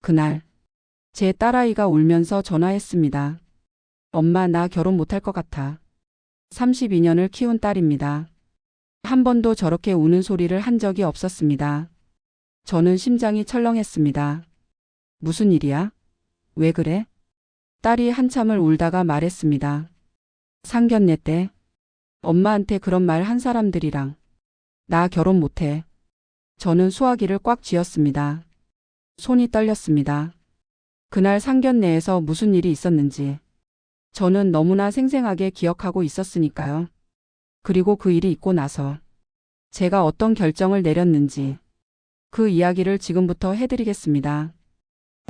그날 제 딸아이가 울면서 전화했습니다. 엄마, 나 결혼 못할 것 같아. 32년을 키운 딸입니다. 한 번도 저렇게 우는 소리를 한 적이 없었습니다. 저는 심장이 철렁했습니다. 무슨 일이야? 왜 그래? 딸이 한참을 울다가 말했습니다. 상견례 때 엄마한테 그런 말 한 사람들이랑 나 결혼 못해. 저는 수화기를 꽉 쥐었습니다. 손이 떨렸습니다. 그날 상견례에서 무슨 일이 있었는지 저는 너무나 생생하게 기억하고 있었으니까요. 그리고 그 일이 있고 나서 제가 어떤 결정을 내렸는지 그 이야기를 지금부터 해드리겠습니다.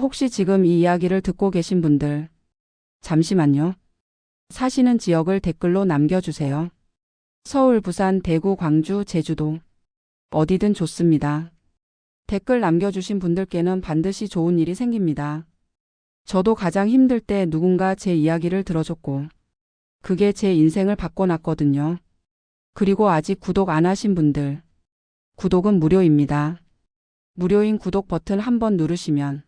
혹시 지금 이 이야기를 듣고 계신 분들, 잠시만요. 사시는 지역을 댓글로 남겨주세요. 서울, 부산, 대구, 광주, 제주도 어디든 좋습니다. 댓글 남겨주신 분들께는 반드시 좋은 일이 생깁니다. 저도 가장 힘들 때 누군가 제 이야기를 들어줬고 그게 제 인생을 바꿔놨거든요. 그리고 아직 구독 안 하신 분들, 구독은 무료입니다. 무료인 구독 버튼 한번 누르시면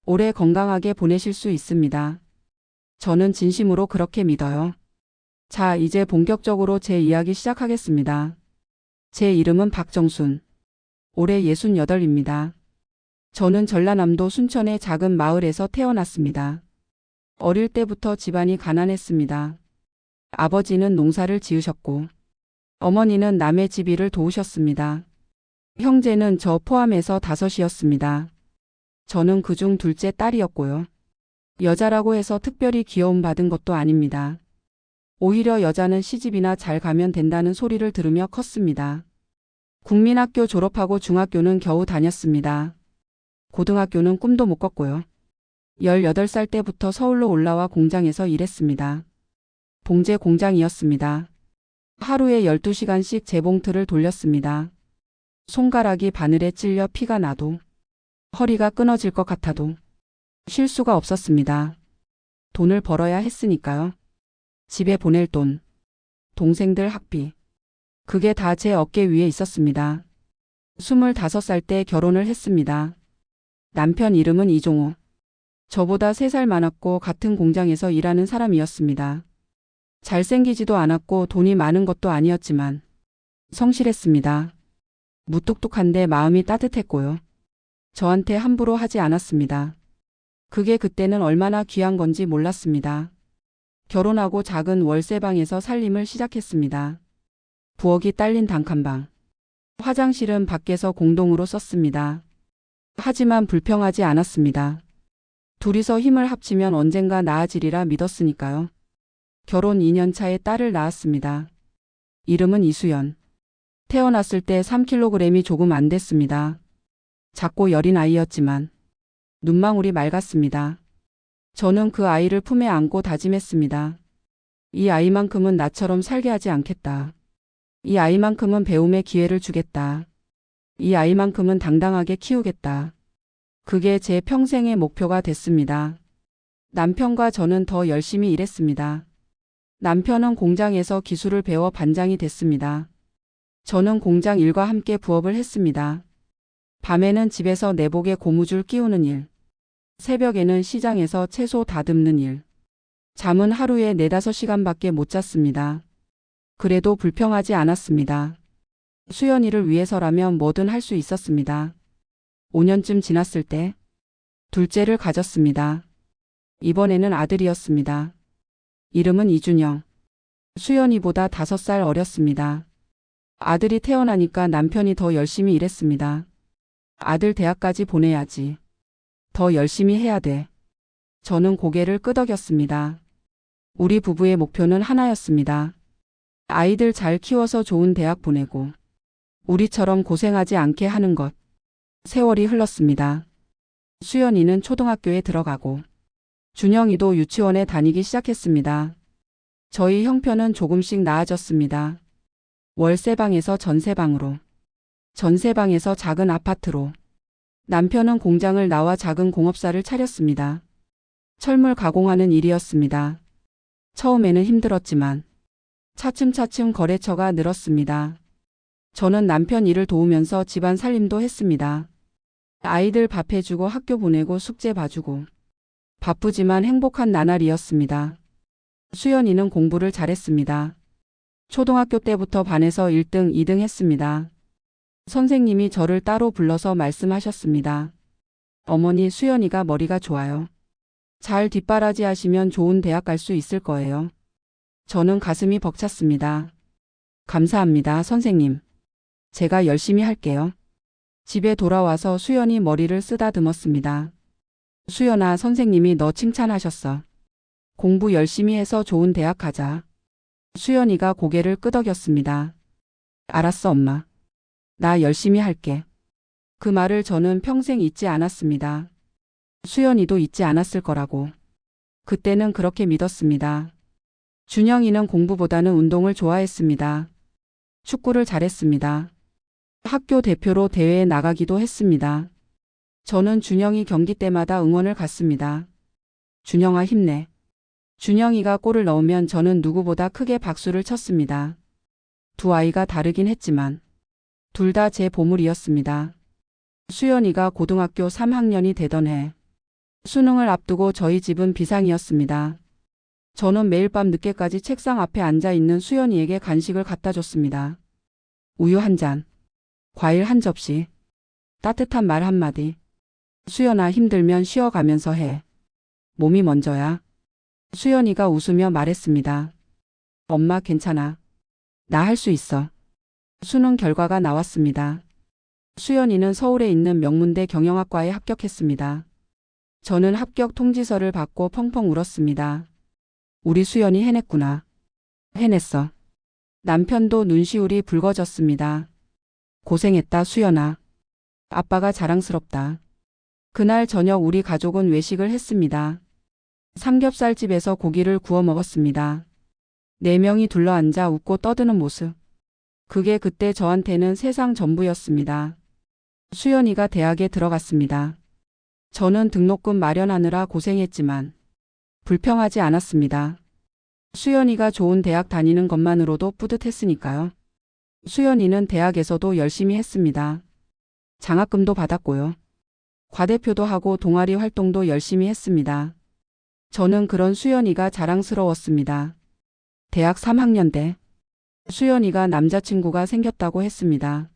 오래 건강하게 보내실 수 있습니다. 저는 진심으로 그렇게 믿어요. 자, 이제 본격적으로 제 이야기 시작하겠습니다. 제 이름은 박정순. 올해 68입니다. 저는 전라남도 순천의 작은 마을에서 태어났습니다. 어릴 때부터 집안이 가난했습니다. 아버지는 농사를 지으셨고 어머니는 남의 집 일을 도우셨습니다. 형제는 저 포함해서 5이었습니다. 저는 그중 둘째 딸이었고요. 여자라고 해서 특별히 귀여움 받은 것도 아닙니다. 오히려 여자는 시집이나 잘 가면 된다는 소리를 들으며 컸습니다. 국민학교 졸업하고 중학교는 겨우 다녔습니다. 고등학교는 꿈도 못 꿨고요. 18살 때부터 서울로 올라와 공장에서 일했습니다. 봉제 공장이었습니다. 하루에 12시간씩 재봉틀을 돌렸습니다. 손가락이 바늘에 찔려 피가 나도 허리가 끊어질 것 같아도 쉴 수가 없었습니다. 돈을 벌어야 했으니까요. 집에 보낼 돈, 동생들 학비, 그게 다 제 어깨 위에 있었습니다. 25살 때 결혼을 했습니다. 남편 이름은 이종호. 저보다 3살 많았고 같은 공장에서 일하는 사람이었습니다. 잘생기지도 않았고 돈이 많은 것도 아니었지만 성실했습니다. 무뚝뚝한데 마음이 따뜻했고요. 저한테 함부로 하지 않았습니다. 그게 그때는 얼마나 귀한 건지 몰랐습니다. 결혼하고 작은 월세방에서 살림을 시작했습니다. 부엌이 딸린 단칸방. 화장실은 밖에서 공동으로 썼습니다. 하지만 불평하지 않았습니다. 둘이서 힘을 합치면 언젠가 나아지리라 믿었으니까요. 결혼 2년 차에 딸을 낳았습니다. 이름은 이수연. 태어났을 때 3kg이 조금 안 됐습니다. 작고 여린 아이였지만 눈망울이 맑았습니다. 저는 그 아이를 품에 안고 다짐했습니다. 이 아이만큼은 나처럼 살게 하지 않겠다. 이 아이만큼은 배움의 기회를 주겠다. 이 아이만큼은 당당하게 키우겠다. 그게 제 평생의 목표가 됐습니다. 남편과 저는 더 열심히 일했습니다. 남편은 공장에서 기술을 배워 반장이 됐습니다. 저는 공장 일과 함께 부업을 했습니다. 밤에는 집에서 내복에 고무줄 끼우는 일, 새벽에는 시장에서 채소 다듬는 일. 잠은 하루에 4~5시간밖에 못 잤습니다. 그래도 불평하지 않았습니다. 수연이를 위해서라면 뭐든 할 수 있었습니다. 5년쯤 지났을 때 둘째를 가졌습니다. 이번에는 아들이었습니다. 이름은 이준영. 수연이보다 5살 어렸습니다. 아들이 태어나니까 남편이 더 열심히 일했습니다. 아들 대학까지 보내야지. 더 열심히 해야 돼. 저는 고개를 끄덕였습니다. 우리 부부의 목표는 하나였습니다. 아이들 잘 키워서 좋은 대학 보내고 우리처럼 고생하지 않게 하는 것. 세월이 흘렀습니다. 수연이는 초등학교에 들어가고 준영이도 유치원에 다니기 시작했습니다. 저희 형편은 조금씩 나아졌습니다. 월세방에서 전세방으로, 전세방에서 작은 아파트로. 남편은 공장을 나와 작은 공업사를 차렸습니다. 철물 가공하는 일이었습니다. 처음에는 힘들었지만 차츰차츰 거래처가 늘었습니다. 저는 남편 일을 도우면서 집안 살림도 했습니다. 아이들 밥 해주고 학교 보내고 숙제 봐주고. 바쁘지만 행복한 나날이었습니다. 수연이는 공부를 잘했습니다. 초등학교 때부터 반에서 1등, 2등 했습니다. 선생님이 저를 따로 불러서 말씀하셨습니다. 어머니, 수연이가 머리가 좋아요. 잘 뒷바라지 하시면 좋은 대학 갈 수 있을 거예요. 저는 가슴이 벅찼습니다. 감사합니다, 선생님. 제가 열심히 할게요. 집에 돌아와서 수연이 머리를 쓰다듬었습니다. 수연아, 선생님이 너 칭찬하셨어. 공부 열심히 해서 좋은 대학 가자. 수연이가 고개를 끄덕였습니다. 알았어, 엄마. 나 열심히 할게. 그 말을 저는 평생 잊지 않았습니다. 수연이도 잊지 않았을 거라고. 그때는 그렇게 믿었습니다. 준영이는 공부보다는 운동을 좋아했습니다. 축구를 잘했습니다. 학교 대표로 대회에 나가기도 했습니다. 저는 준영이 경기 때마다 응원을 갔습니다. 준영아, 힘내. 준영이가 골을 넣으면 저는 누구보다 크게 박수를 쳤습니다. 두 아이가 다르긴 했지만 둘 다 제 보물이었습니다. 수연이가 고등학교 3학년이 되던 해 수능을 앞두고 저희 집은 비상이었습니다. 저는 매일 밤 늦게까지 책상 앞에 앉아 있는 수연이에게 간식을 갖다 줬습니다. 우유 한 잔, 과일 한 접시, 따뜻한 말 한마디. 수연아, 힘들면 쉬어가면서 해. 몸이 먼저야. 수연이가 웃으며 말했습니다. 엄마, 괜찮아. 나 할 수 있어. 수능 결과가 나왔습니다. 수연이는 서울에 있는 명문대 경영학과에 합격했습니다. 저는 합격 통지서를 받고 펑펑 울었습니다. 우리 수연이 해냈구나. 해냈어. 남편도 눈시울이 붉어졌습니다. 고생했다, 수연아. 아빠가 자랑스럽다. 그날 저녁 우리 가족은 외식을 했습니다. 삼겹살집에서 고기를 구워 먹었습니다. 4명이 둘러앉아 웃고 떠드는 모습. 그게 그때 저한테는 세상 전부였습니다. 수연이가 대학에 들어갔습니다. 저는 등록금 마련하느라 고생했지만 불평하지 않았습니다. 수연이가 좋은 대학 다니는 것만으로도 뿌듯했으니까요. 수연이는 대학에서도 열심히 했습니다. 장학금도 받았고요. 과대표도 하고 동아리 활동도 열심히 했습니다. 저는 그런 수연이가 자랑스러웠습니다. 대학 3학년 때 수연이가 남자친구가 생겼다고 했습니다.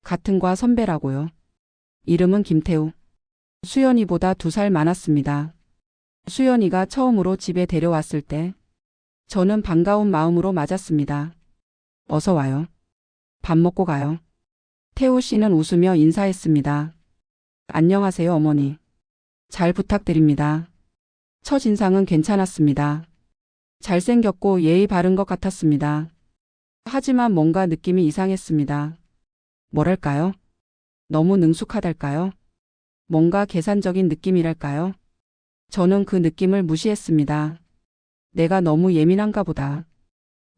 같은 과 선배라고요. 이름은 김태우. 수연이보다 2살 많았습니다. 수연이가 처음으로 집에 데려왔을 때 저는 반가운 마음으로 맞았습니다. 어서 와요. 밥 먹고 가요. 태우 씨는 웃으며 인사했습니다. 안녕하세요, 어머니. 잘 부탁드립니다. 첫인상은 괜찮았습니다. 잘생겼고 예의 바른 것 같았습니다. 하지만 뭔가 느낌이 이상했습니다. 뭐랄까요? 너무 능숙하달까요? 뭔가 계산적인 느낌이랄까요? 저는 그 느낌을 무시했습니다. 내가 너무 예민한가 보다.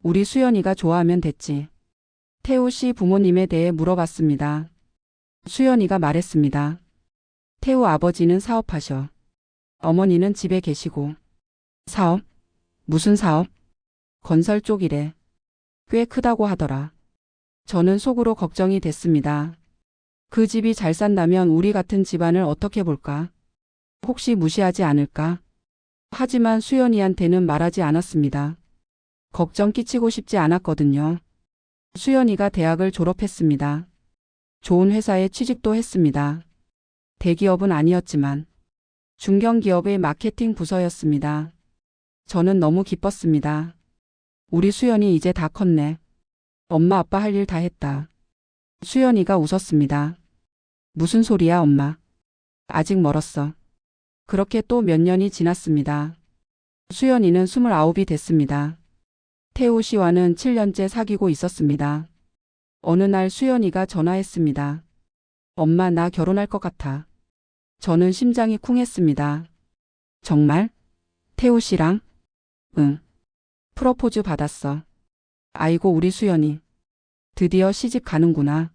우리 수연이가 좋아하면 됐지. 태우 씨 부모님에 대해 물어봤습니다. 수연이가 말했습니다. 태우 아버지는 사업하셔. 어머니는 집에 계시고. 사업? 무슨 사업? 건설 쪽이래. 꽤 크다고 하더라. 저는 속으로 걱정이 됐습니다. 그 집이 잘 산다면 우리 같은 집안을 어떻게 볼까? 혹시 무시하지 않을까? 하지만 수연이한테는 말하지 않았습니다. 걱정 끼치고 싶지 않았거든요. 수연이가 대학을 졸업했습니다. 좋은 회사에 취직도 했습니다. 대기업은 아니었지만 중견기업의 마케팅 부서였습니다. 저는 너무 기뻤습니다. 우리 수연이 이제 다 컸네. 엄마 아빠 할 일 다 했다. 수연이가 웃었습니다. 무슨 소리야, 엄마. 아직 멀었어. 그렇게 또 몇 년이 지났습니다. 수연이는 29이 됐습니다. 태우 씨와는 7년째 사귀고 있었습니다. 어느 날 수연이가 전화했습니다. 엄마, 나 결혼할 것 같아. 저는 심장이 쿵했습니다. 정말? 태우 씨랑? 응. 프로포즈 받았어. 아이고, 우리 수연이. 드디어 시집 가는구나.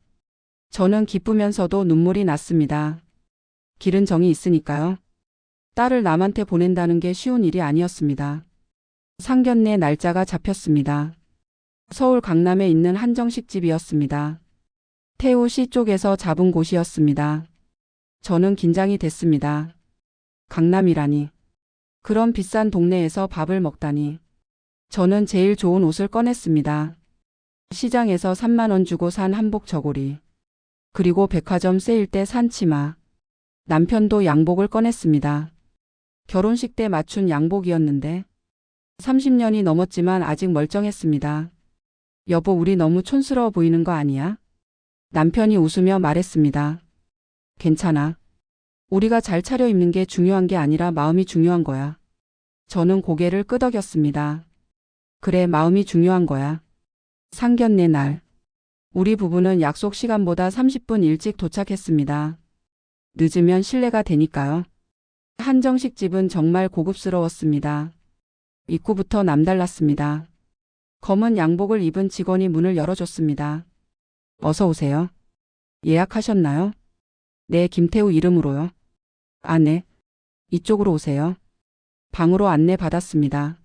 저는 기쁘면서도 눈물이 났습니다. 길은 정이 있으니까요. 딸을 남한테 보낸다는 게 쉬운 일이 아니었습니다. 상견례 날짜가 잡혔습니다. 서울 강남에 있는 한정식 집이었습니다. 태우 씨 쪽에서 잡은 곳이었습니다. 저는 긴장이 됐습니다. 강남이라니. 그런 비싼 동네에서 밥을 먹다니. 저는 제일 좋은 옷을 꺼냈습니다. 시장에서 3만 원 주고 산 한복 저고리. 그리고 백화점 세일 때 산 치마. 남편도 양복을 꺼냈습니다. 결혼식 때 맞춘 양복이었는데 30년이 넘었지만 아직 멀쩡했습니다. 여보, 우리 너무 촌스러워 보이는 거 아니야? 남편이 웃으며 말했습니다. 괜찮아. 우리가 잘 차려입는 게 중요한 게 아니라 마음이 중요한 거야. 저는 고개를 끄덕였습니다. 그래, 마음이 중요한 거야. 상견례 날. 우리 부부는 약속 시간보다 30분 일찍 도착했습니다. 늦으면 실례가 되니까요. 한정식 집은 정말 고급스러웠습니다. 입구부터 남달랐습니다. 검은 양복을 입은 직원이 문을 열어줬습니다. 어서 오세요. 예약하셨나요? 네, 김태우 이름으로요. 아, 네. 이쪽으로 오세요. 방으로 안내받았습니다.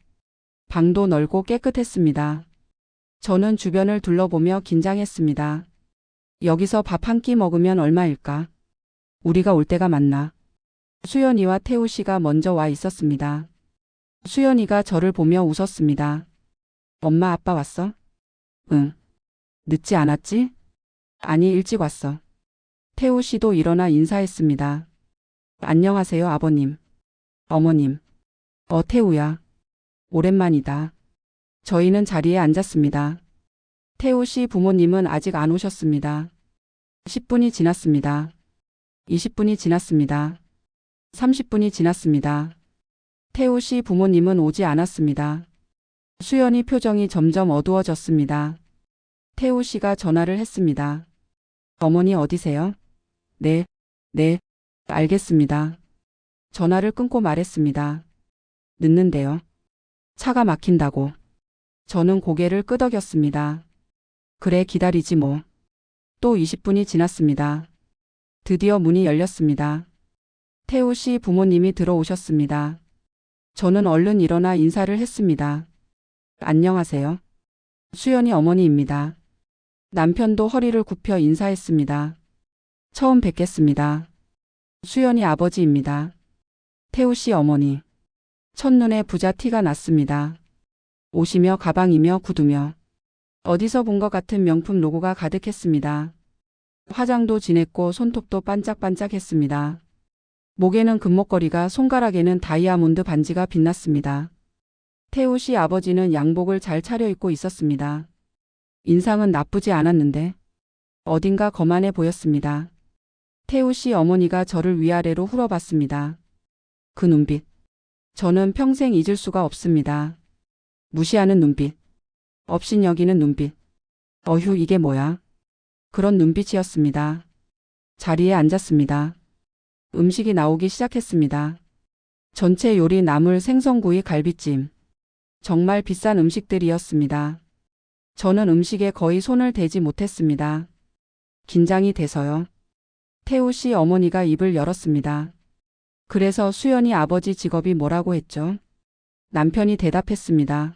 방도 넓고 깨끗했습니다. 저는 주변을 둘러보며 긴장했습니다. 여기서 밥 한 끼 먹으면 얼마일까? 우리가 올 때가 맞나? 수연이와 태우 씨가 먼저 와 있었습니다. 수연이가 저를 보며 웃었습니다. 엄마, 아빠 왔어? 응. 늦지 않았지? 아니, 일찍 왔어. 태우 씨도 일어나 인사했습니다. 안녕하세요, 아버님. 어머님. 태우야. 오랜만이다. 저희는 자리에 앉았습니다. 태우 씨 부모님은 아직 안 오셨습니다. 10분이 지났습니다. 20분이 지났습니다. 30분이 지났습니다. 태우 씨 부모님은 오지 않았습니다. 수연이 표정이 점점 어두워졌습니다. 태우 씨가 전화를 했습니다. 어머니 어디세요? 네, 알겠습니다. 전화를 끊고 말했습니다. 늦는데요. 차가 막힌다고. 저는 고개를 끄덕였습니다. 그래, 기다리지 뭐. 또 20분이 지났습니다. 드디어 문이 열렸습니다. 태우 씨 부모님이 들어오셨습니다. 저는 얼른 일어나 인사를 했습니다. 안녕하세요. 수연이 어머니입니다. 남편도 허리를 굽혀 인사했습니다. 처음 뵙겠습니다. 수연이 아버지입니다. 태우 씨 어머니. 첫눈에 부자 티가 났습니다. 옷이며 가방이며 구두며 어디서 본 것 같은 명품 로고가 가득했습니다. 화장도 진했고 손톱도 반짝반짝했습니다. 목에는 금목걸이가, 손가락에는 다이아몬드 반지가 빛났습니다. 태우 씨 아버지는 양복을 잘 차려입고 있었습니다. 인상은 나쁘지 않았는데 어딘가 거만해 보였습니다. 태우 씨 어머니가 저를 위아래로 흘어봤습니다. 그 눈빛. 저는 평생 잊을 수가 없습니다. 무시하는 눈빛. 업신여기는 눈빛. 어휴, 이게 뭐야? 그런 눈빛이었습니다. 자리에 앉았습니다. 음식이 나오기 시작했습니다. 전체 요리, 나물, 생선구이, 갈비찜. 정말 비싼 음식들이었습니다. 저는 음식에 거의 손을 대지 못했습니다. 긴장이 돼서요. 태우 씨 어머니가 입을 열었습니다. 그래서 수연이 아버지 직업이 뭐라고 했죠? 남편이 대답했습니다.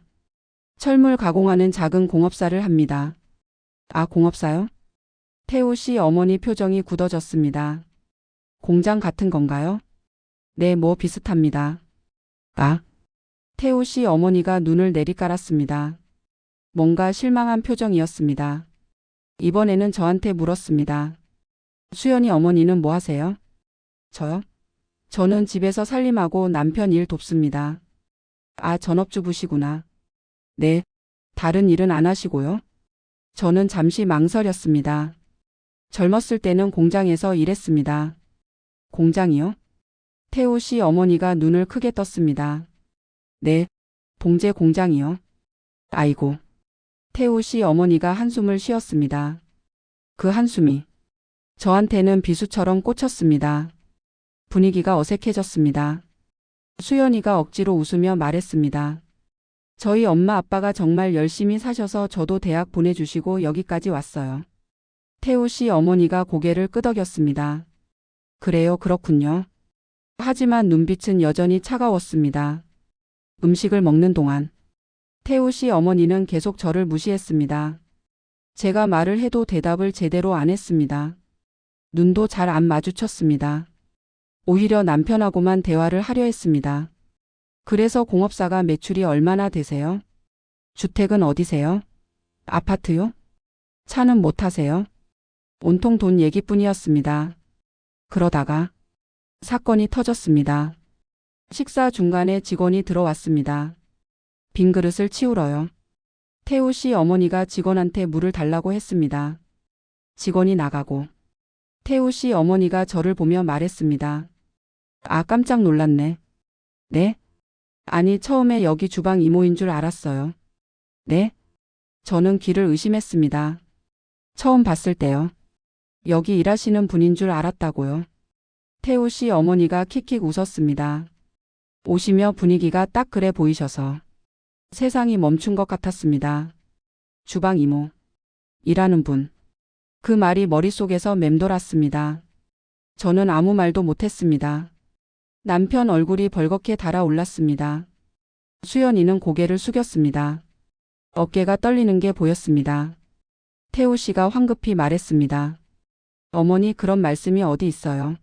철물 가공하는 작은 공업사를 합니다. 아, 공업사요? 태우 씨 어머니 표정이 굳어졌습니다. 공장 같은 건가요? 네, 뭐 비슷합니다. 아. 태우 씨 어머니가 눈을 내리깔았습니다. 뭔가 실망한 표정이었습니다. 이번에는 저한테 물었습니다. 수연이 어머니는 뭐 하세요? 저요? 저는 집에서 살림하고 남편 일 돕습니다. 아, 전업주부시구나. 네. 다른 일은 안 하시고요? 저는 잠시 망설였습니다. 젊었을 때는 공장에서 일했습니다. 공장이요? 태우 씨 어머니가 눈을 크게 떴습니다. 네. 봉제 공장이요. 아이고. 태우 씨 어머니가 한숨을 쉬었습니다. 그 한숨이 저한테는 비수처럼 꽂혔습니다. 분위기가 어색해졌습니다. 수연이가 억지로 웃으며 말했습니다. 저희 엄마 아빠가 정말 열심히 사셔서 저도 대학 보내주시고 여기까지 왔어요. 태우 씨 어머니가 고개를 끄덕였습니다. 그래요, 그렇군요. 하지만 눈빛은 여전히 차가웠습니다. 음식을 먹는 동안 태우 씨 어머니는 계속 저를 무시했습니다. 제가 말을 해도 대답을 제대로 안 했습니다. 눈도 잘 안 마주쳤습니다. 오히려 남편하고만 대화를 하려 했습니다. 그래서 공업사가 매출이 얼마나 되세요? 주택은 어디세요? 아파트요? 차는 못 타세요? 온통 돈 얘기뿐이었습니다. 그러다가 사건이 터졌습니다. 식사 중간에 직원이 들어왔습니다. 빈 그릇을 치우러요. 태우 씨 어머니가 직원한테 물을 달라고 했습니다. 직원이 나가고 태우 씨 어머니가 저를 보며 말했습니다. 아, 깜짝 놀랐네. 네? 아니, 처음에 여기 주방 이모인 줄 알았어요. 네? 저는 귀를 의심했습니다. 처음 봤을 때요. 여기 일하시는 분인 줄 알았다고요. 태우 씨 어머니가 킥킥 웃었습니다. 오시며 분위기가 딱 그래 보이셔서 세상이 멈춘 것 같았습니다. 주방 이모. 일하는 분. 그 말이 머릿속에서 맴돌았습니다. 저는 아무 말도 못했습니다. 남편 얼굴이 벌겋게 달아올랐습니다. 수연이는 고개를 숙였습니다. 어깨가 떨리는 게 보였습니다. 태우 씨가 황급히 말했습니다. 어머니, 그런 말씀이 어디 있어요?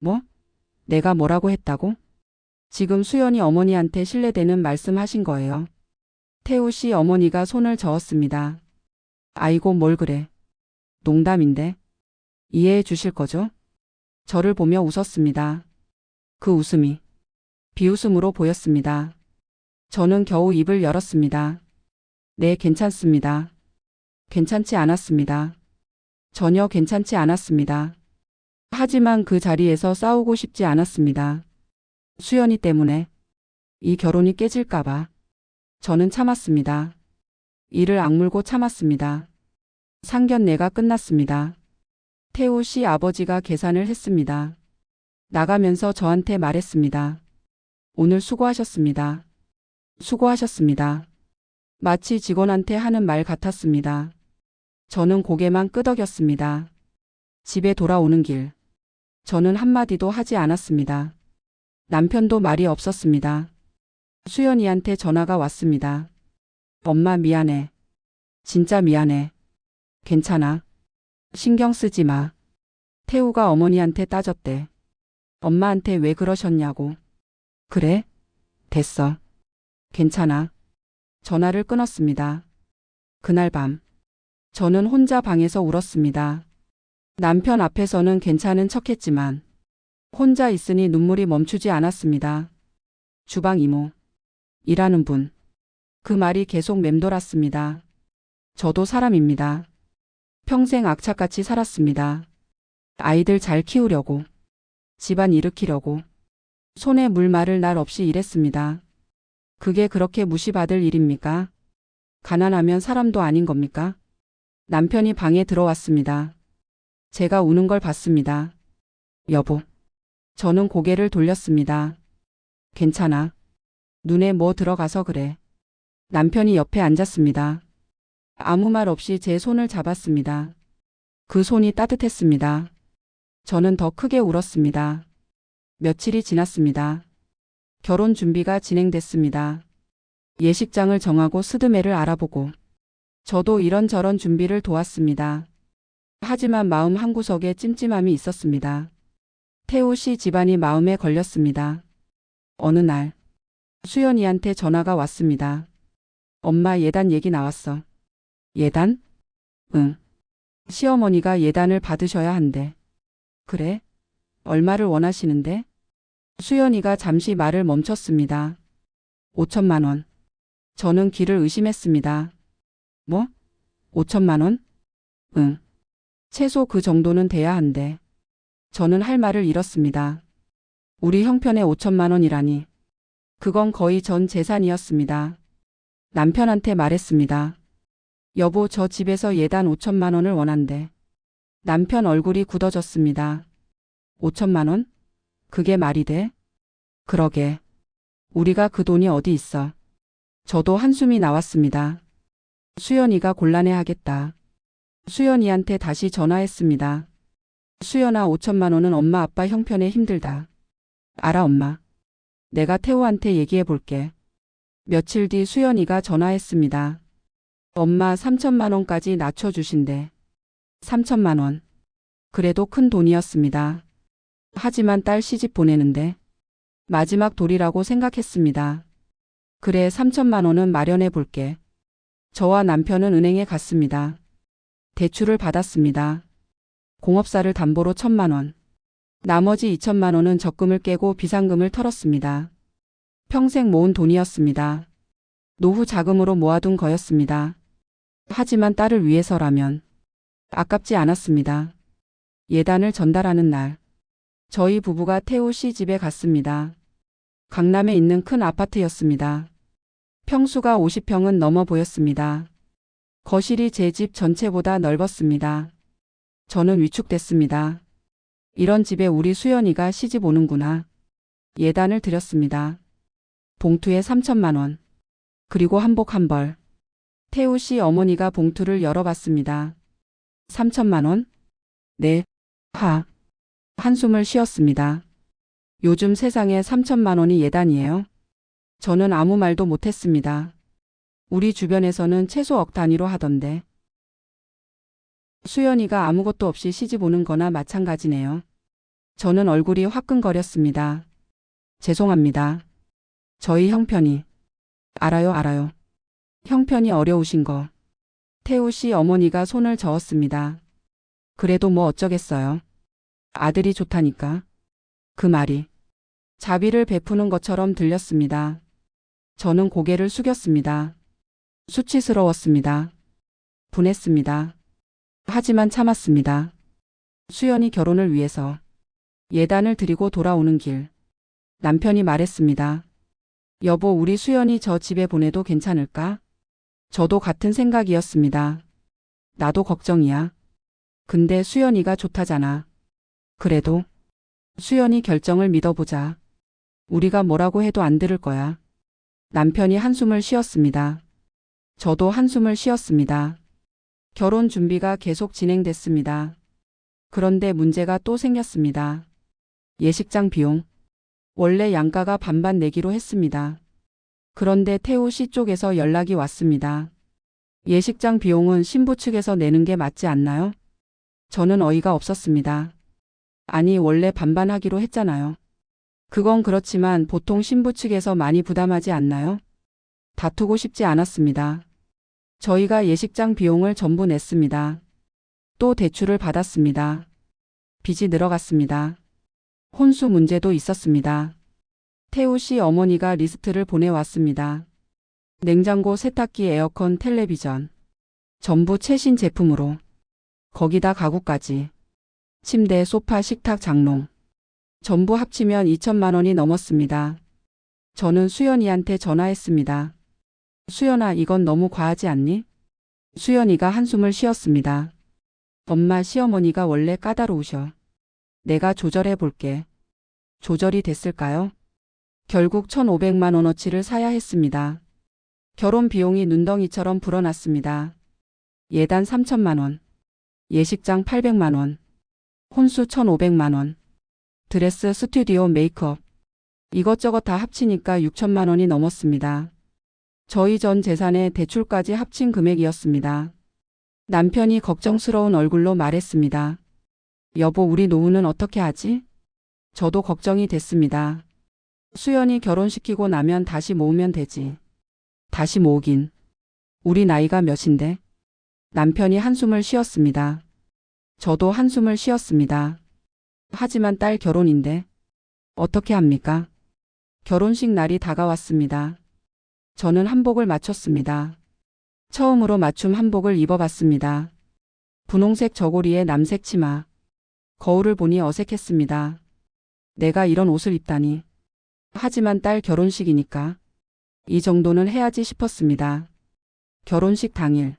뭐? 내가 뭐라고 했다고? 지금 수연이 어머니한테 실례되는 말씀하신 거예요. 태우 씨 어머니가 손을 저었습니다. 아이고, 뭘 그래. 농담인데. 이해해 주실 거죠? 저를 보며 웃었습니다. 그 웃음이 비웃음으로 보였습니다. 저는 겨우 입을 열었습니다. 네, 괜찮습니다. 괜찮지 않았습니다. 전혀 괜찮지 않았습니다. 하지만 그 자리에서 싸우고 싶지 않았습니다. 수연이 때문에 이 결혼이 깨질까봐 저는 참았습니다. 이를 악물고 참았습니다. 상견례가 끝났습니다. 태우 씨 아버지가 계산을 했습니다. 나가면서 저한테 말했습니다. 오늘 수고하셨습니다. 수고하셨습니다. 마치 직원한테 하는 말 같았습니다. 저는 고개만 끄덕였습니다. 집에 돌아오는 길. 저는 한마디도 하지 않았습니다. 남편도 말이 없었습니다. 수연이한테 전화가 왔습니다. 엄마, 미안해. 진짜 미안해. 괜찮아. 신경 쓰지 마. 태우가 어머니한테 따졌대. 엄마한테 왜 그러셨냐고. 그래? 됐어. 괜찮아. 전화를 끊었습니다. 그날 밤 저는 혼자 방에서 울었습니다. 남편 앞에서는 괜찮은 척했지만 혼자 있으니 눈물이 멈추지 않았습니다. 주방 이모. 일하는 분. 그 말이 계속 맴돌았습니다. 저도 사람입니다. 평생 악착같이 살았습니다. 아이들 잘 키우려고. 집안 일으키려고. 손에 물 마를 날 없이 일했습니다. 그게 그렇게 무시받을 일입니까? 가난하면 사람도 아닌 겁니까? 남편이 방에 들어왔습니다. 제가 우는 걸 봤습니다. 여보. 저는 고개를 돌렸습니다. 괜찮아. 눈에 뭐 들어가서 그래. 남편이 옆에 앉았습니다. 아무 말 없이 제 손을 잡았습니다. 그 손이 따뜻했습니다. 저는 더 크게 울었습니다. 며칠이 지났습니다. 결혼 준비가 진행됐습니다. 예식장을 정하고 스드메를 알아보고 저도 이런저런 준비를 도왔습니다. 하지만 마음 한구석에 찜찜함이 있었습니다. 태우 씨 집안이 마음에 걸렸습니다. 어느 날 수연이한테 전화가 왔습니다. 엄마, 예단 얘기 나왔어. 예단? 응. 시어머니가 예단을 받으셔야 한대. 그래? 얼마를 원하시는데? 수연이가 잠시 말을 멈췄습니다. 5천만 원. 저는 귀를 의심했습니다. 뭐? 5천만 원? 응. 최소 그 정도는 돼야 한대. 저는 할 말을 잃었습니다. 우리 형편에 5천만 원이라니. 그건 거의 전 재산이었습니다. 남편한테 말했습니다. 여보, 저 집에서 예단 5천만 원을 원한대. 남편 얼굴이 굳어졌습니다. 5천만 원? 그게 말이 돼? 그러게. 우리가 그 돈이 어디 있어. 저도 한숨이 나왔습니다. 수연이가 곤란해하겠다. 수연이한테 다시 전화했습니다. 수연아, 5천만 원은 엄마 아빠 형편에 힘들다. 알아, 엄마. 내가 태우한테 얘기해 볼게. 며칠 뒤 수연이가 전화했습니다. 엄마, 3천만 원까지 낮춰주신대. 3천만 원. 그래도 큰 돈이었습니다. 하지만 딸 시집 보내는데 마지막 돌이라고 생각했습니다. 그래 3천만 원은 마련해 볼게. 저와 남편은 은행에 갔습니다. 대출을 받았습니다. 공업사를 담보로 1천만 원. 나머지 2천만 원은 적금을 깨고 비상금을 털었습니다. 평생 모은 돈이었습니다. 노후 자금으로 모아둔 거였습니다. 하지만 딸을 위해서라면 아깝지 않았습니다. 예단을 전달하는 날, 저희 부부가 태우 씨 집에 갔습니다. 강남에 있는 큰 아파트였습니다. 평수가 50평은 넘어 보였습니다. 거실이 제 집 전체보다 넓었습니다. 저는 위축됐습니다. 이런 집에 우리 수연이가 시집 오는구나. 예단을 드렸습니다. 봉투에 3천만 원. 그리고 한복 한 벌. 태우 씨 어머니가 봉투를 열어봤습니다. 3천만 원? 네. 한숨을 쉬었습니다. 요즘 세상에 3천만 원이 예단이에요? 저는 아무 말도 못했습니다. 우리 주변에서는 최소 억 단위로 하던데. 수연이가 아무것도 없이 시집 오는 거나 마찬가지네요. 저는 얼굴이 화끈거렸습니다. 죄송합니다. 저희 형편이. 알아요. 형편이 어려우신 거. 태우 씨 어머니가 손을 저었습니다. 그래도 뭐 어쩌겠어요. 아들이 좋다니까. 그 말이 자비를 베푸는 것처럼 들렸습니다. 저는 고개를 숙였습니다. 수치스러웠습니다. 분했습니다. 하지만 참았습니다. 수연이 결혼을 위해서 예단을 드리고 돌아오는 길, 남편이 말했습니다. 여보, 우리 수연이 저 집에 보내도 괜찮을까? 저도 같은 생각이었습니다. 나도 걱정이야. 근데 수연이가 좋다잖아. 그래도 수연이 결정을 믿어보자. 우리가 뭐라고 해도 안 들을 거야. 남편이 한숨을 쉬었습니다. 저도 한숨을 쉬었습니다. 결혼 준비가 계속 진행됐습니다. 그런데 문제가 또 생겼습니다. 예식장 비용. 원래 양가가 반반 내기로 했습니다. 그런데 태우 씨 쪽에서 연락이 왔습니다. 예식장 비용은 신부 측에서 내는 게 맞지 않나요? 저는 어이가 없었습니다. 아니, 원래 반반 하기로 했잖아요. 그건 그렇지만 보통 신부 측에서 많이 부담하지 않나요? 다투고 싶지 않았습니다. 저희가 예식장 비용을 전부 냈습니다. 또 대출을 받았습니다. 빚이 늘어갔습니다. 혼수 문제도 있었습니다. 태우 씨 어머니가 리스트를 보내왔습니다. 냉장고, 세탁기, 에어컨, 텔레비전. 전부 최신 제품으로. 거기다 가구까지. 침대, 소파, 식탁, 장롱. 전부 합치면 2천만 원이 넘었습니다. 저는 수연이한테 전화했습니다. 수연아, 이건 너무 과하지 않니? 수연이가 한숨을 쉬었습니다. 엄마, 시어머니가 원래 까다로우셔. 내가 조절해 볼게. 조절이 됐을까요? 결국 1,500만 원어치를 사야 했습니다. 결혼 비용이 눈덩이처럼 불어났습니다. 예단 3천만 원. 예식장 800만 원. 혼수 1,500만 원. 드레스, 스튜디오, 메이크업. 이것저것 다 합치니까 6천만 원이 넘었습니다. 저희 전 재산에 대출까지 합친 금액이었습니다. 남편이 걱정스러운 얼굴로 말했습니다. 여보, 우리 노후는 어떻게 하지? 저도 걱정이 됐습니다. 수연이 결혼시키고 나면 다시 모으면 되지. 다시 모으긴. 우리 나이가 몇인데? 남편이 한숨을 쉬었습니다. 저도 한숨을 쉬었습니다. 하지만 딸 결혼인데 어떻게 합니까? 결혼식 날이 다가왔습니다. 저는 한복을 맞췄습니다. 처음으로 맞춤 한복을 입어봤습니다. 분홍색 저고리에 남색 치마. 거울을 보니 어색했습니다. 내가 이런 옷을 입다니. 하지만 딸 결혼식이니까 이 정도는 해야지 싶었습니다. 결혼식 당일.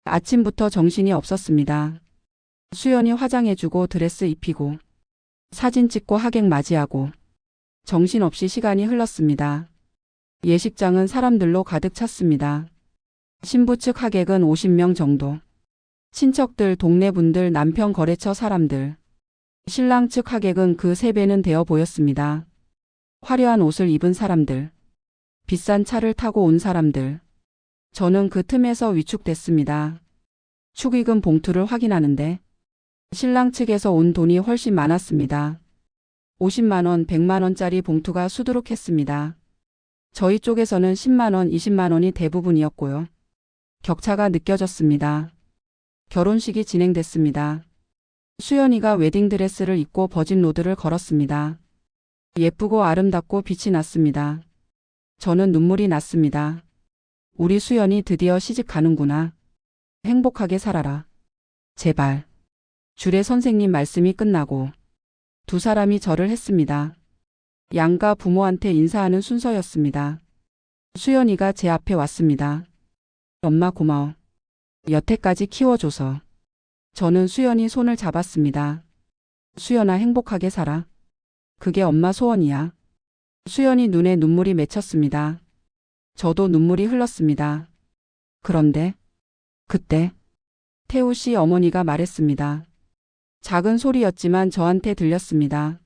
아침부터 정신이 없었습니다. 수연이 화장해주고 드레스 입히고 사진 찍고 하객 맞이하고 정신없이 시간이 흘렀습니다. 예식장은 사람들로 가득 찼습니다. 신부 측 하객은 50명 정도. 친척들, 동네 분들, 남편 거래처 사람들. 신랑 측 하객은 그 3배는 되어 보였습니다. 화려한 옷을 입은 사람들. 비싼 차를 타고 온 사람들. 저는 그 틈에서 위축됐습니다. 축의금 봉투를 확인하는데 신랑 측에서 온 돈이 훨씬 많았습니다. 50만 원, 100만 원짜리 봉투가 수두룩했습니다. 저희 쪽에서는 10만 원, 20만 원이 대부분이었고요. 격차가 느껴졌습니다. 결혼식이 진행됐습니다. 수연이가 웨딩드레스를 입고 버진로드를 걸었습니다. 예쁘고 아름답고 빛이 났습니다. 저는 눈물이 났습니다. 우리 수연이 드디어 시집 가는구나. 행복하게 살아라. 제발. 주례 선생님 말씀이 끝나고 두 사람이 절을 했습니다. 양가 부모한테 인사하는 순서였습니다. 수연이가 제 앞에 왔습니다. 엄마 고마워. 여태까지 키워줘서. 저는 수연이 손을 잡았습니다. 수연아 행복하게 살아. 그게 엄마 소원이야. 수연이 눈에 눈물이 맺혔습니다. 저도 눈물이 흘렀습니다. 그런데 그때 태우 씨 어머니가 말했습니다. 작은 소리였지만 저한테 들렸습니다.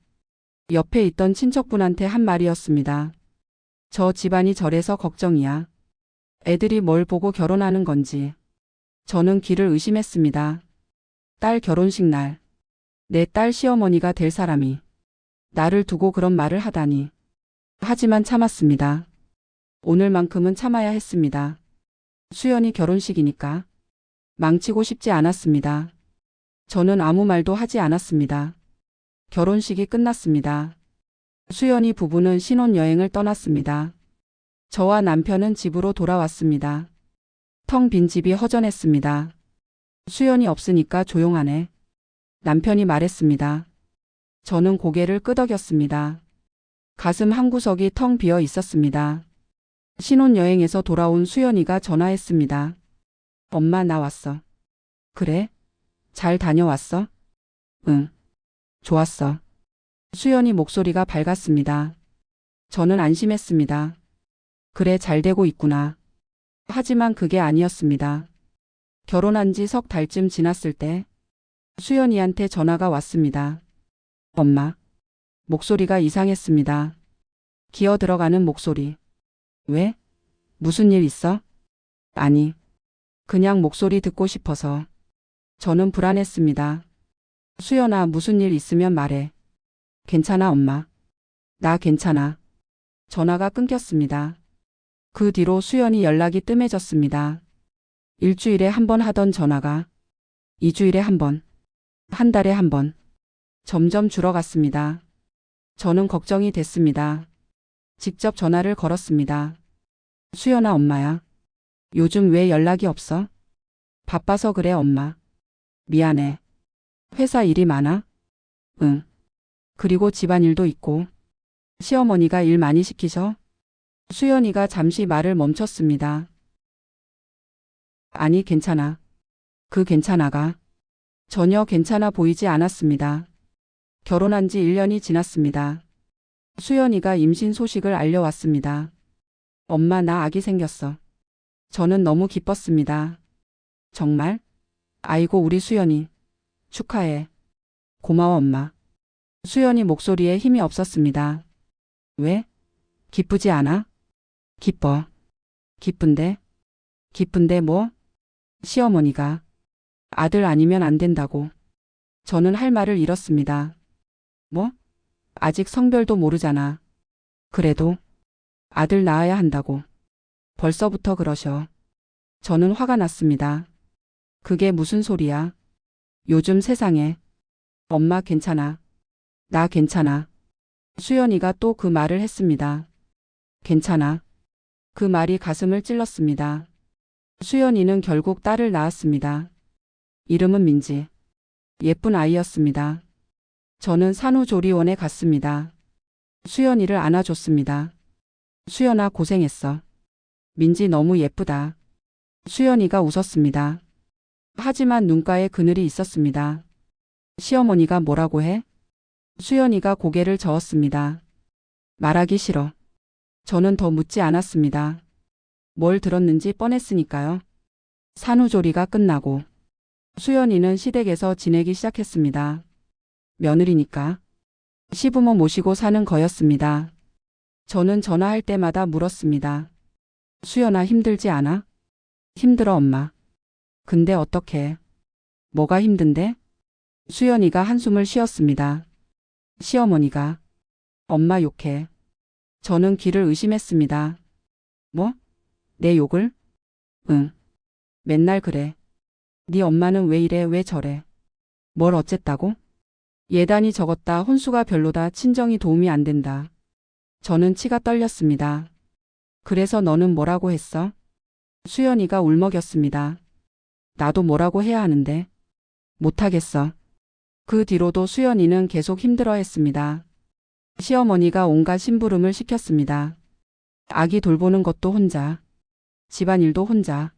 옆에 있던 친척분한테 한 말이었습니다. 저 집안이 저래서 걱정이야. 애들이 뭘 보고 결혼하는 건지. 저는 귀를 의심했습니다. 딸 결혼식 날, 내 딸 시어머니가 될 사람이 나를 두고 그런 말을 하다니. 하지만 참았습니다. 오늘만큼은 참아야 했습니다. 수연이 결혼식이니까. 망치고 싶지 않았습니다. 저는 아무 말도 하지 않았습니다. 결혼식이 끝났습니다. 수연이 부부는 신혼여행을 떠났습니다. 저와 남편은 집으로 돌아왔습니다. 텅 빈 집이 허전했습니다. 수연이 없으니까 조용하네. 남편이 말했습니다. 저는 고개를 끄덕였습니다. 가슴 한구석이 텅 비어 있었습니다. 신혼여행에서 돌아온 수연이가 전화했습니다. 엄마 나 왔어. 그래? 잘 다녀왔어? 응. 좋았어. 수연이 목소리가 밝았습니다. 저는 안심했습니다. 그래 잘 되고 있구나. 하지만 그게 아니었습니다. 결혼한 지 석 달쯤 지났을 때 수연이한테 전화가 왔습니다. 엄마. 목소리가 이상했습니다. 기어 들어가는 목소리. 왜? 무슨 일 있어? 아니. 그냥 목소리 듣고 싶어서. 저는 불안했습니다. 수연아 무슨 일 있으면 말해. 괜찮아 엄마. 나 괜찮아. 전화가 끊겼습니다. 그 뒤로 수연이 연락이 뜸해졌습니다. 일주일에 한 번 하던 전화가 2주일에 한 번, 한 달에 한 번, 점점 줄어갔습니다. 저는 걱정이 됐습니다. 직접 전화를 걸었습니다. 수연아 엄마야. 요즘 왜 연락이 없어? 바빠서 그래 엄마. 미안해. 회사 일이 많아? 응. 그리고 집안일도 있고. 시어머니가 일 많이 시키셔? 수연이가 잠시 말을 멈췄습니다. 아니 괜찮아. 그 괜찮아가 전혀 괜찮아 보이지 않았습니다. 결혼한 지 1년이 지났습니다. 수연이가 임신 소식을 알려왔습니다. 엄마 나 아기 생겼어. 저는 너무 기뻤습니다. 정말? 아이고 우리 수연이. 축하해. 고마워 엄마. 수연이 목소리에 힘이 없었습니다. 왜? 기쁘지 않아? 기뻐. 기쁜데? 기쁜데 뭐? 시어머니가 아들 아니면 안 된다고. 저는 할 말을 잃었습니다. 뭐? 아직 성별도 모르잖아. 그래도 아들 낳아야 한다고. 벌써부터 그러셔. 저는 화가 났습니다. 그게 무슨 소리야? 요즘 세상에. 엄마 괜찮아. 나 괜찮아. 수연이가 또 그 말을 했습니다. 괜찮아. 그 말이 가슴을 찔렀습니다. 수연이는 결국 딸을 낳았습니다. 이름은 민지. 예쁜 아이였습니다. 저는 산후조리원에 갔습니다. 수연이를 안아줬습니다. 수연아 고생했어. 민지 너무 예쁘다. 수연이가 웃었습니다. 하지만 눈가에 그늘이 있었습니다. 시어머니가 뭐라고 해? 수연이가 고개를 저었습니다. 말하기 싫어. 저는 더 묻지 않았습니다. 뭘 들었는지 뻔했으니까요. 산후조리가 끝나고 수연이는 시댁에서 지내기 시작했습니다. 며느리니까. 시부모 모시고 사는 거였습니다. 저는 전화할 때마다 물었습니다. 수연아 힘들지 않아? 힘들어 엄마. 근데 어떡해? 뭐가 힘든데? 수연이가 한숨을 쉬었습니다. 시어머니가 엄마 욕해. 저는 귀를 의심했습니다. 뭐? 내 욕을? 응. 맨날 그래. 네 엄마는 왜 이래 왜 저래. 뭘 어쨌다고? 예단이 적었다 혼수가 별로다 친정이 도움이 안 된다. 저는 치가 떨렸습니다. 그래서 너는 뭐라고 했어? 수연이가 울먹였습니다. 나도 뭐라고 해야 하는데. 못하겠어. 그 뒤로도 수연이는 계속 힘들어했습니다. 시어머니가 온갖 심부름을 시켰습니다. 아기 돌보는 것도 혼자. 집안일도 혼자.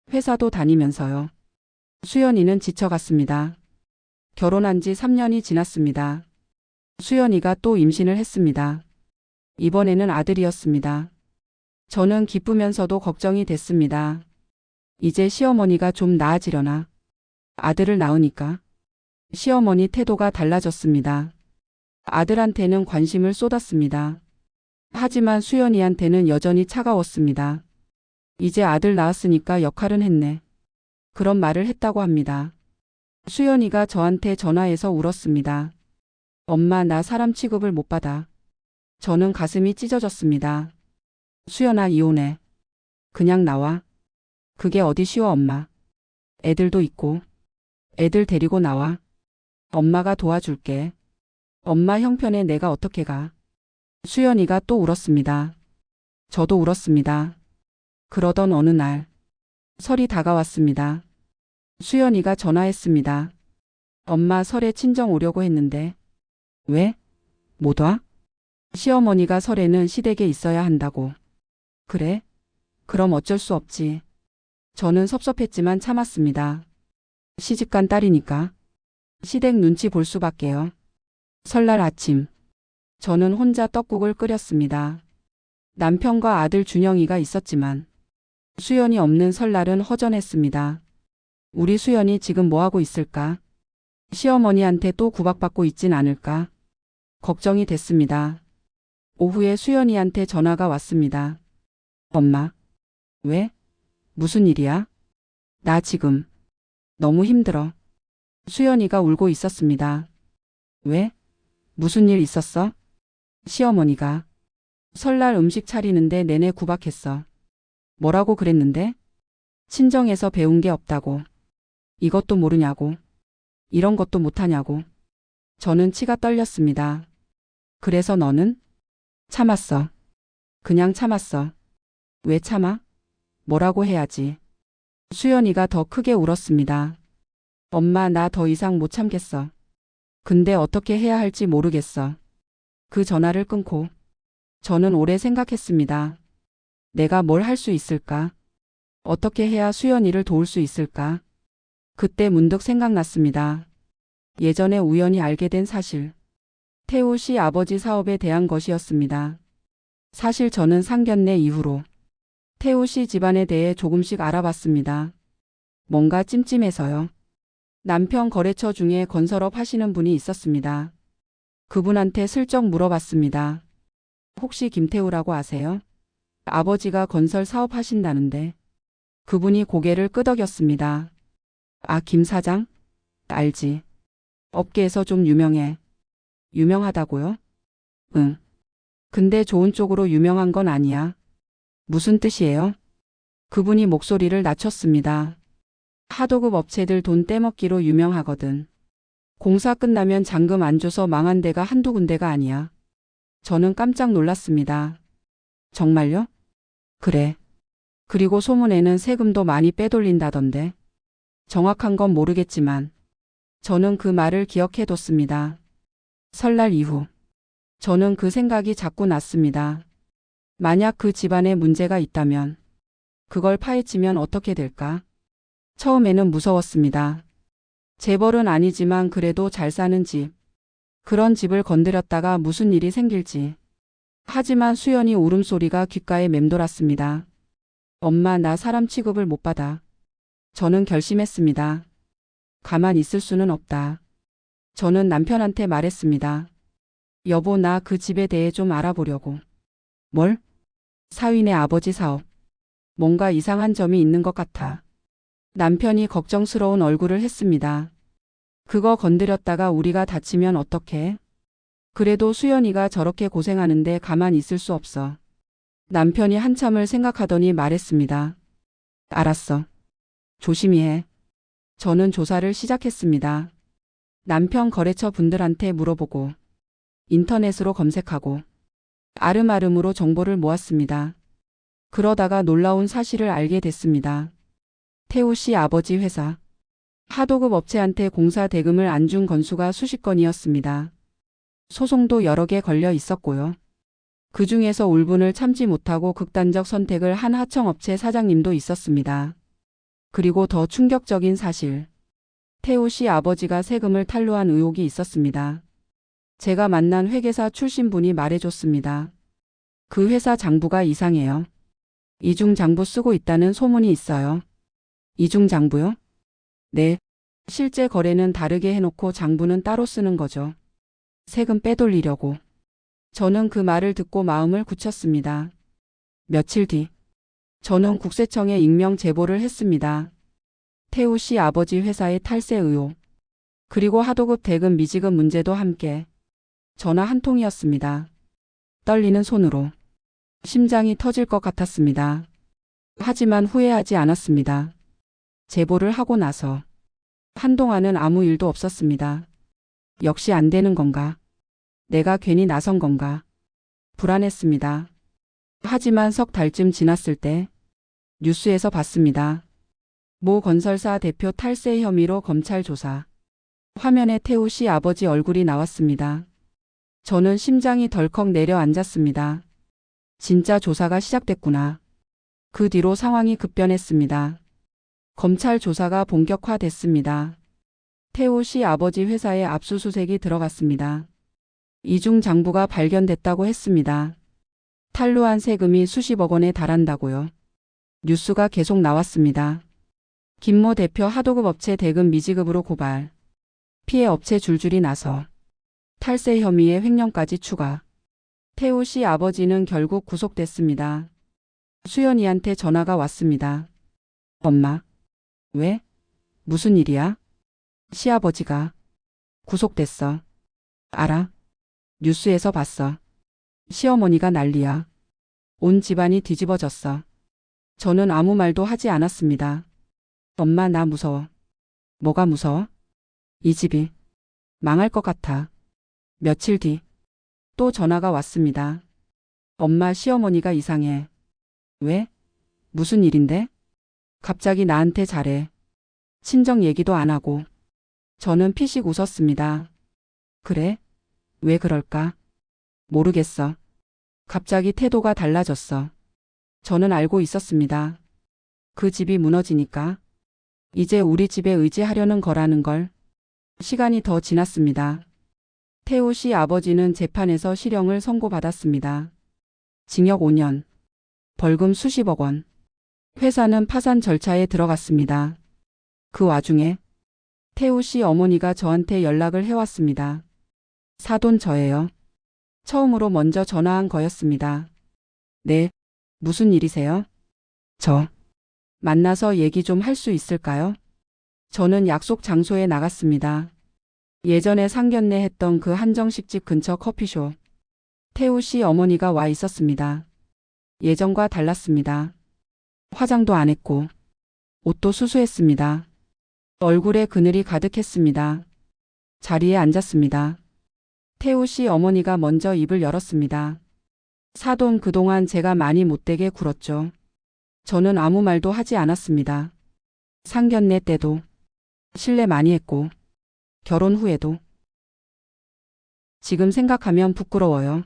회사도 다니면서요. 수연이는 지쳐갔습니다. 결혼한 지 3년이 지났습니다. 수연이가 또 임신을 했습니다. 이번에는 아들이었습니다. 저는 기쁘면서도 걱정이 됐습니다. 이제 시어머니가 좀 나아지려나. 아들을 낳으니까. 시어머니 태도가 달라졌습니다. 아들한테는 관심을 쏟았습니다. 하지만 수연이한테는 여전히 차가웠습니다. 이제 아들 낳았으니까 역할은 했네. 그런 말을 했다고 합니다. 수연이가 저한테 전화해서 울었습니다. 엄마 나 사람 취급을 못 받아. 저는 가슴이 찢어졌습니다. 수연아 이혼해. 그냥 나와. 그게 어디 쉬워 엄마. 애들도 있고. 애들 데리고 나와. 엄마가 도와줄게. 엄마 형편에 내가 어떻게 가. 수연이가 또 울었습니다. 저도 울었습니다. 그러던 어느 날 설이 다가왔습니다. 수연이가 전화했습니다. 엄마 설에 친정 오려고 했는데. 왜? 못 와? 시어머니가 설에는 시댁에 있어야 한다고. 그래? 그럼 어쩔 수 없지. 저는 섭섭했지만 참았습니다. 시집간 딸이니까. 시댁 눈치 볼 수밖에요. 설날 아침. 저는 혼자 떡국을 끓였습니다. 남편과 아들 준영이가 있었지만 수연이 없는 설날은 허전했습니다. 우리 수연이 지금 뭐하고 있을까? 시어머니한테 또 구박받고 있진 않을까? 걱정이 됐습니다. 오후에 수연이한테 전화가 왔습니다. 엄마. 왜? 무슨 일이야? 나 지금 너무 힘들어. 수연이가 울고 있었습니다. 왜? 무슨 일 있었어? 시어머니가 설날 음식 차리는데 내내 구박했어. 뭐라고 그랬는데? 친정에서 배운 게 없다고. 이것도 모르냐고. 이런 것도 못하냐고. 저는 치가 떨렸습니다. 그래서 너는? 참았어. 그냥 참았어. 왜 참아? 뭐라고 해야지. 수연이가 더 크게 울었습니다. 엄마 나 더 이상 못 참겠어. 근데 어떻게 해야 할지 모르겠어. 그 전화를 끊고 저는 오래 생각했습니다. 내가 뭘 할 수 있을까? 어떻게 해야 수연이를 도울 수 있을까? 그때 문득 생각났습니다. 예전에 우연히 알게 된 사실. 태우 씨 아버지 사업에 대한 것이었습니다. 사실 저는 상견례 이후로 태우 씨 집안에 대해 조금씩 알아봤습니다. 뭔가 찜찜해서요. 남편 거래처 중에 건설업 하시는 분이 있었습니다. 그분한테 슬쩍 물어봤습니다. 혹시 김태우라고 아세요? 아버지가 건설 사업 하신다는데. 그분이 고개를 끄덕였습니다. 아, 김 사장? 알지. 업계에서 좀 유명해. 유명하다고요? 응. 근데 좋은 쪽으로 유명한 건 아니야. 무슨 뜻이에요? 그분이 목소리를 낮췄습니다. 하도급 업체들 돈 떼먹기로 유명하거든. 공사 끝나면 잔금 안 줘서 망한 데가 한두 군데가 아니야. 저는 깜짝 놀랐습니다. 정말요? 그래. 그리고 소문에는 세금도 많이 빼돌린다던데. 정확한 건 모르겠지만 저는 그 말을 기억해뒀습니다. 설날 이후 저는 그 생각이 자꾸 났습니다. 만약 그 집안에 문제가 있다면 그걸 파헤치면 어떻게 될까? 처음에는 무서웠습니다. 재벌은 아니지만 그래도 잘 사는 집. 그런 집을 건드렸다가 무슨 일이 생길지. 하지만 수연이 울음소리가 귓가에 맴돌았습니다. 엄마 나 사람 취급을 못 받아. 저는 결심했습니다. 가만 있을 수는 없다. 저는 남편한테 말했습니다. 여보 나 그 집에 대해 좀 알아보려고. 뭘? 사위네 아버지 사업. 뭔가 이상한 점이 있는 것 같아. 남편이 걱정스러운 얼굴을 했습니다. 그거 건드렸다가 우리가 다치면 어떡해? 그래도 수연이가 저렇게 고생하는데 가만 있을 수 없어. 남편이 한참을 생각하더니 말했습니다. 알았어. 조심히 해. 저는 조사를 시작했습니다. 남편 거래처 분들한테 물어보고 인터넷으로 검색하고 아름아름으로 정보를 모았습니다. 그러다가 놀라운 사실을 알게 됐습니다. 태우 씨 아버지 회사 하도급 업체한테 공사 대금을 안 준 건수가 수십 건이었습니다. 소송도 여러 개 걸려 있었고요. 그 중에서 울분을 참지 못하고 극단적 선택을 한 하청업체 사장님도 있었습니다. 그리고 더 충격적인 사실. 태우 씨 아버지가 세금을 탈루한 의혹이 있었습니다. 제가 만난 회계사 출신 분이 말해줬습니다. 그 회사 장부가 이상해요. 이중 장부 쓰고 있다는 소문이 있어요. 이중 장부요? 네. 실제 거래는 다르게 해놓고 장부는 따로 쓰는 거죠. 세금 빼돌리려고. 저는 그 말을 듣고 마음을 굳혔습니다. 며칠 뒤 저는 국세청에 익명 제보를 했습니다. 태우 씨 아버지 회사의 탈세 의혹, 그리고 하도급 대금 미지급 문제도 함께. 전화 한 통이었습니다. 떨리는 손으로. 심장이 터질 것 같았습니다. 하지만 후회하지 않았습니다. 제보를 하고 나서 한동안은 아무 일도 없었습니다. 역시 안 되는 건가? 내가 괜히 나선 건가? 불안했습니다. 하지만 석 달쯤 지났을 때 뉴스에서 봤습니다. 모 건설사 대표 탈세 혐의로 검찰 조사. 화면에 태우 씨 아버지 얼굴이 나왔습니다. 저는 심장이 덜컥 내려앉았습니다. 진짜 조사가 시작됐구나. 그 뒤로 상황이 급변했습니다. 검찰 조사가 본격화됐습니다. 태우 씨 아버지 회사에 압수수색이 들어갔습니다. 이중 장부가 발견됐다고 했습니다. 탈루한 세금이 수십억 원에 달한다고요. 뉴스가 계속 나왔습니다. 김모 대표 하도급 업체 대금 미지급으로 고발. 피해 업체 줄줄이 나서 탈세 혐의에 횡령까지 추가. 태우 씨 아버지는 결국 구속됐습니다. 수연이한테 전화가 왔습니다. 엄마. 왜? 무슨 일이야? 시아버지가 구속됐어. 알아? 뉴스에서 봤어. 시어머니가 난리야. 온 집안이 뒤집어졌어. 저는 아무 말도 하지 않았습니다. 엄마 나 무서워. 뭐가 무서워? 이 집이 망할 것 같아. 며칠 뒤 또 전화가 왔습니다. 엄마 시어머니가 이상해. 왜? 무슨 일인데? 갑자기 나한테 잘해. 친정 얘기도 안 하고. 저는 피식 웃었습니다. 그래? 왜 그럴까? 모르겠어. 갑자기 태도가 달라졌어. 저는 알고 있었습니다. 그 집이 무너지니까. 이제 우리 집에 의지하려는 거라는 걸. 시간이 더 지났습니다. 태우 씨 아버지는 재판에서 실형을 선고받았습니다. 징역 5년, 벌금 수십억 원. 회사는 파산 절차에 들어갔습니다. 그 와중에 태우 씨 어머니가 저한테 연락을 해왔습니다. 사돈 저예요. 처음으로 먼저 전화한 거였습니다. 네, 무슨 일이세요? 저 만나서 얘기 좀 할 수 있을까요? 저는 약속 장소에 나갔습니다. 예전에 상견례 했던 그 한정식집 근처 커피숍. 태우 씨 어머니가 와 있었습니다. 예전과 달랐습니다. 화장도 안 했고 옷도 수수했습니다. 얼굴에 그늘이 가득했습니다. 자리에 앉았습니다. 태우 씨 어머니가 먼저 입을 열었습니다. 사돈 그동안 제가 많이 못되게 굴었죠. 저는 아무 말도 하지 않았습니다. 상견례 때도 실례 많이 했고 결혼 후에도. 지금 생각하면 부끄러워요.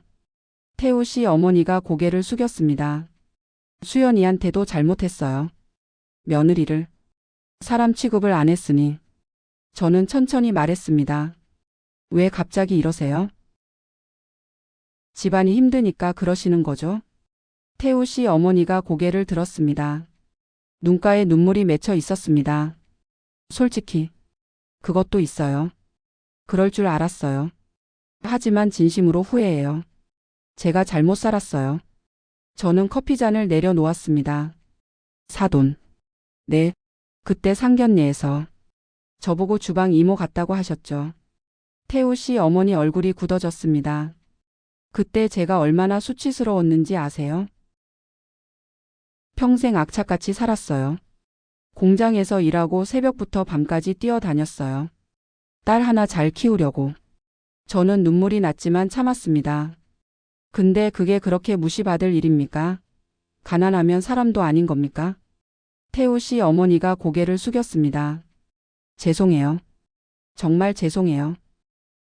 태우 씨 어머니가 고개를 숙였습니다. 수연이한테도 잘못했어요. 며느리를 사람 취급을 안 했으니. 저는 천천히 말했습니다. 왜 갑자기 이러세요? 집안이 힘드니까 그러시는 거죠? 태우 씨 어머니가 고개를 들었습니다. 눈가에 눈물이 맺혀 있었습니다. 솔직히 그것도 있어요. 그럴 줄 알았어요. 하지만 진심으로 후회해요. 제가 잘못 살았어요. 저는 커피잔을 내려놓았습니다. 사돈. 네, 그때 상견례에서 저보고 주방 이모 같다고 하셨죠. 태우 씨 어머니 얼굴이 굳어졌습니다. 그때 제가 얼마나 수치스러웠는지 아세요? 평생 악착같이 살았어요. 공장에서 일하고 새벽부터 밤까지 뛰어다녔어요. 딸 하나 잘 키우려고. 저는 눈물이 났지만 참았습니다. 근데 그게 그렇게 무시받을 일입니까? 가난하면 사람도 아닌 겁니까? 태우 씨 어머니가 고개를 숙였습니다. 죄송해요. 정말 죄송해요.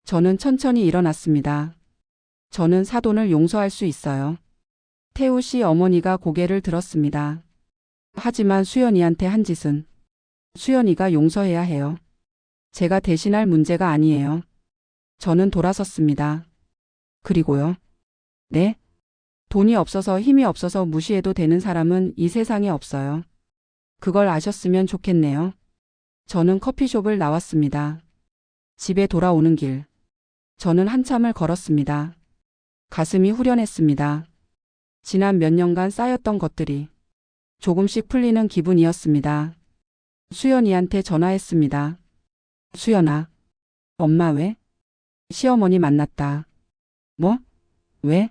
저는 천천히 일어났습니다. 저는 사돈을 용서할 수 있어요. 태우 씨 어머니가 고개를 들었습니다. 하지만 수연이한테 한 짓은 수연이가 용서해야 해요. 제가 대신할 문제가 아니에요. 저는 돌아섰습니다. 그리고요. 네? 돈이 없어서 힘이 없어서 무시해도 되는 사람은 이 세상에 없어요. 그걸 아셨으면 좋겠네요. 저는 커피숍을 나왔습니다. 집에 돌아오는 길. 저는 한참을 걸었습니다. 가슴이 후련했습니다. 지난 몇 년간 쌓였던 것들이 조금씩 풀리는 기분이었습니다. 수연이한테 전화했습니다. 수연아. 엄마 왜? 시어머니 만났다. 뭐? 왜?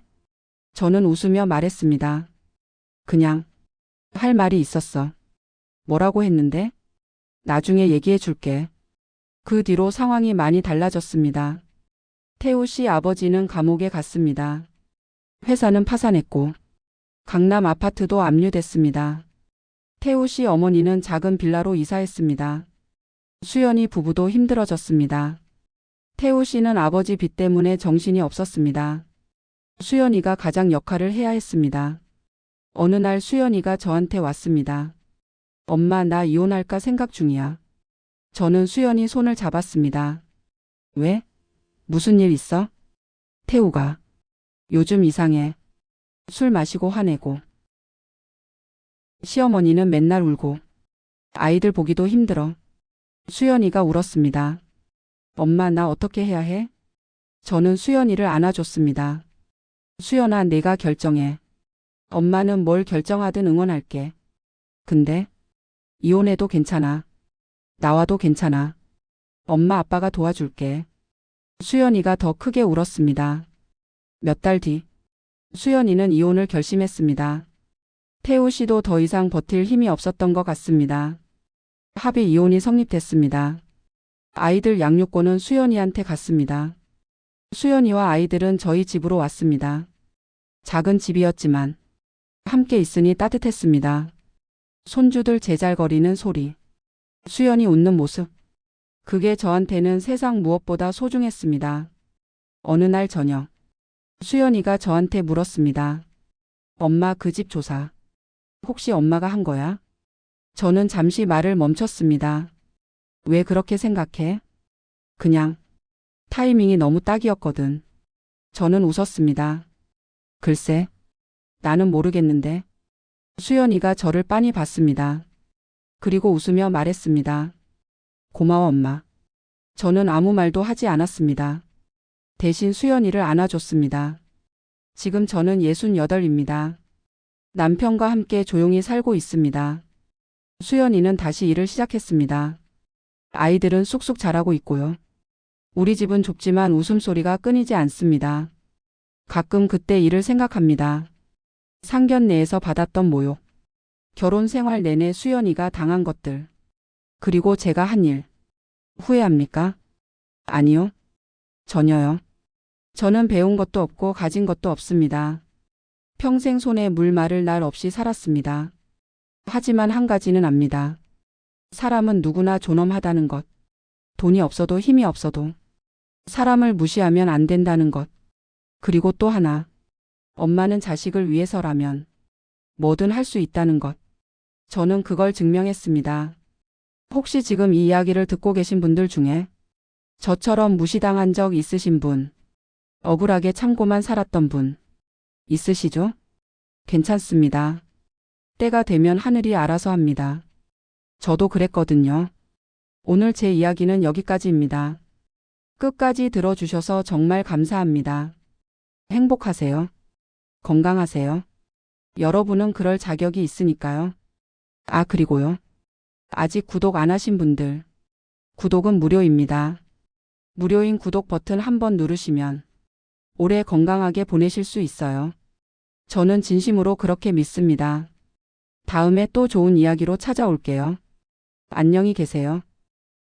저는 웃으며 말했습니다. 그냥 할 말이 있었어. 뭐라고 했는데? 나중에 얘기해 줄게. 그 뒤로 상황이 많이 달라졌습니다. 태우 씨 아버지는 감옥에 갔습니다. 회사는 파산했고 강남 아파트도 압류됐습니다. 태우 씨 어머니는 작은 빌라로 이사했습니다. 수연이 부부도 힘들어졌습니다. 태우 씨는 아버지 빚 때문에 정신이 없었습니다. 수연이가 가장 역할을 해야 했습니다. 어느 날 수연이가 저한테 왔습니다. 엄마, 나 이혼할까 생각 중이야. 저는 수연이 손을 잡았습니다. 왜? 무슨 일 있어? 태우가 요즘 이상해. 술 마시고 화내고. 시어머니는 맨날 울고. 아이들 보기도 힘들어. 수연이가 울었습니다. 엄마, 나 어떻게 해야 해? 저는 수연이를 안아줬습니다. 수연아, 내가 결정해. 엄마는 뭘 결정하든 응원할게. 근데 이혼해도 괜찮아. 나와도 괜찮아. 엄마, 아빠가 도와줄게. 수연이가 더 크게 울었습니다. 몇 달 뒤 수연이는 이혼을 결심했습니다. 태우 씨도 더 이상 버틸 힘이 없었던 것 같습니다. 합의 이혼이 성립됐습니다. 아이들 양육권은 수연이한테 갔습니다. 수연이와 아이들은 저희 집으로 왔습니다. 작은 집이었지만 함께 있으니 따뜻했습니다. 손주들 제잘거리는 소리, 수연이 웃는 모습. 그게 저한테는 세상 무엇보다 소중했습니다. 어느 날 저녁, 수연이가 저한테 물었습니다. 엄마, 그 집 조사 혹시 엄마가 한 거야? 저는 잠시 말을 멈췄습니다. 왜 그렇게 생각해? 그냥 타이밍이 너무 딱이었거든. 저는 웃었습니다. 글쎄, 나는 모르겠는데. 수연이가 저를 빤히 봤습니다. 그리고 웃으며 말했습니다. 고마워, 엄마. 저는 아무 말도 하지 않았습니다. 대신 수연이를 안아줬습니다. 지금 저는 68입니다. 남편과 함께 조용히 살고 있습니다. 수연이는 다시 일을 시작했습니다. 아이들은 쑥쑥 자라고 있고요. 우리 집은 좁지만 웃음소리가 끊이지 않습니다. 가끔 그때 일을 생각합니다. 상견례에서 받았던 모욕, 결혼 생활 내내 수연이가 당한 것들, 그리고 제가 한 일. 후회합니까? 아니요. 전혀요. 저는 배운 것도 없고 가진 것도 없습니다. 평생 손에 물 마를 날 없이 살았습니다. 하지만 한 가지는 압니다. 사람은 누구나 존엄하다는 것. 돈이 없어도 힘이 없어도 사람을 무시하면 안 된다는 것. 그리고 또 하나. 엄마는 자식을 위해서라면 뭐든 할 수 있다는 것. 저는 그걸 증명했습니다. 혹시 지금 이 이야기를 듣고 계신 분들 중에 저처럼 무시당한 적 있으신 분, 억울하게 참고만 살았던 분 있으시죠? 괜찮습니다. 때가 되면 하늘이 알아서 합니다. 저도 그랬거든요. 오늘 제 이야기는 여기까지입니다. 끝까지 들어주셔서 정말 감사합니다. 행복하세요. 건강하세요. 여러분은 그럴 자격이 있으니까요. 아, 그리고요. 아직 구독 안 하신 분들 구독은 무료입니다. 무료인 구독 버튼 한번 누르시면 오래 건강하게 보내실 수 있어요. 저는 진심으로 그렇게 믿습니다. 다음에 또 좋은 이야기로 찾아올게요. 안녕히 계세요.